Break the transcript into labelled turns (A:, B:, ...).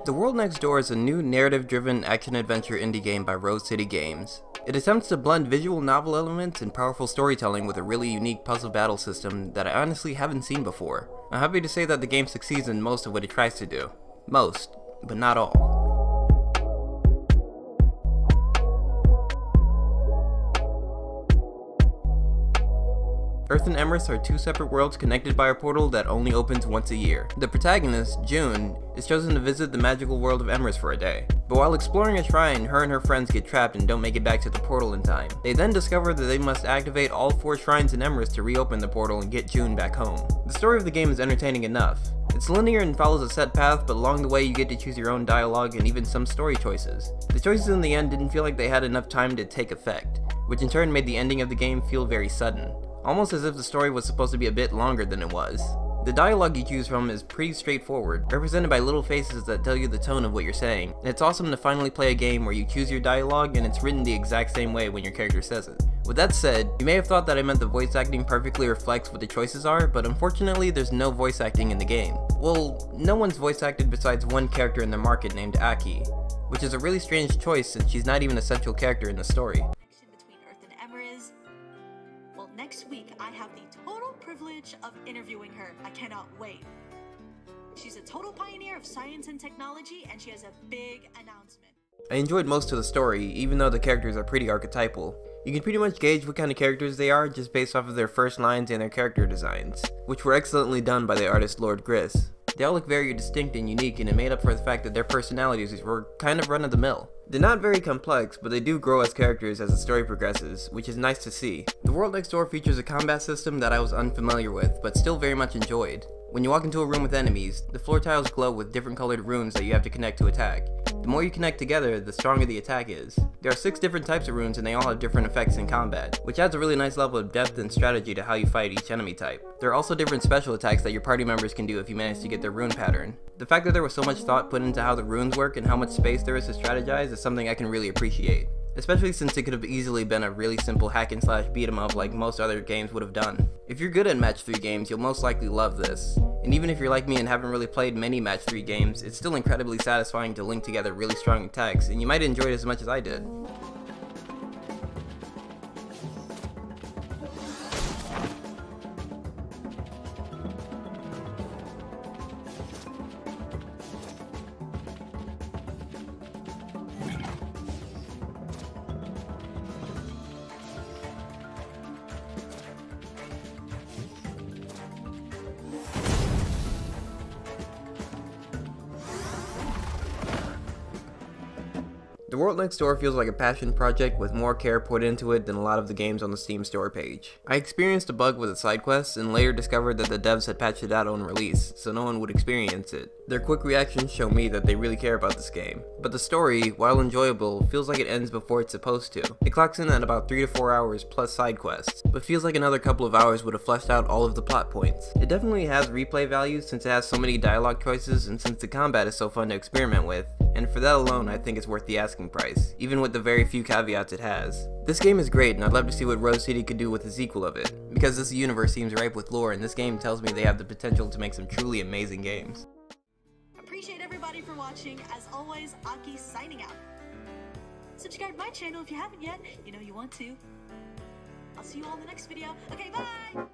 A: The World Next Door is a new narrative-driven action-adventure indie game by Rose City Games. It attempts to blend visual novel elements and powerful storytelling with a really unique puzzle battle system that I honestly haven't seen before. I'm happy to say that the game succeeds in most of what it tries to do. Most, but not all. Earth and Emrys are two separate worlds connected by a portal that only opens once a year. The protagonist, June, is chosen to visit the magical world of Emrys for a day. But while exploring a shrine, her and her friends get trapped and don't make it back to the portal in time. They then discover that they must activate all 4 shrines in Emrys to reopen the portal and get June back home. The story of the game is entertaining enough. It's linear and follows a set path, but along the way you get to choose your own dialogue and even some story choices. The choices in the end didn't feel like they had enough time to take effect, which in turn made the ending of the game feel very sudden. Almost as if the story was supposed to be a bit longer than it was. The dialogue you choose from is pretty straightforward, represented by little faces that tell you the tone of what you're saying, and it's awesome to finally play a game where you choose your dialogue and it's written the exact same way when your character says it. With that said, you may have thought that I meant the voice acting perfectly reflects what the choices are, but unfortunately there's no voice acting in the game. Well, no one's voice acted besides one character in the market named Aki, which is a really strange choice since she's not even a central character in the story.
B: Next week, I have the total privilege of interviewing her. I cannot wait. She's a total pioneer of science and technology, and she has a big announcement.
A: I enjoyed most of the story, even though the characters are pretty archetypal. You can pretty much gauge what kind of characters they are just based off of their first lines and their character designs, which were excellently done by the artist Lord Gris. They all look very distinct and unique, and it made up for the fact that their personalities were kind of run-of-the-mill. They're not very complex, but they do grow as characters as the story progresses, which is nice to see. The World Next Door features a combat system that I was unfamiliar with, but still very much enjoyed. When you walk into a room with enemies, the floor tiles glow with different colored runes that you have to connect to attack. The more you connect together, the stronger the attack is. There are 6 different types of runes and they all have different effects in combat, which adds a really nice level of depth and strategy to how you fight each enemy type. There are also different special attacks that your party members can do if you manage to get their rune pattern. The fact that there was so much thought put into how the runes work and how much space there is to strategize is something I can really appreciate. Especially since it could have easily been a really simple hack and slash beat 'em up like most other games would have done. If you're good at match 3 games, you'll most likely love this. And even if you're like me and haven't really played many match 3 games, it's still incredibly satisfying to link together really strong attacks, and you might enjoy it as much as I did. The World Next Door feels like a passion project with more care put into it than a lot of the games on the Steam store page. I experienced a bug with a side quest and later discovered that the devs had patched it out on release, so no one would experience it. Their quick reactions show me that they really care about this game. But the story, while enjoyable, feels like it ends before it's supposed to. It clocks in at about 3 to 4 hours plus side quests, but feels like another couple of hours would have fleshed out all of the plot points. It definitely has replay value since it has so many dialogue choices and since the combat is so fun to experiment with, and for that alone I think it's worth the asking price, even with the very few caveats it has. This game is great and I'd love to see what Rose City could do with a sequel of it, because this universe seems ripe with lore and this game tells me they have the potential to make some truly amazing games.
B: Appreciate everybody for watching. As always, Aki signing out. Subscribe to my channel if you haven't yet. You know you want to. I'll see you all in the next video. Okay, bye!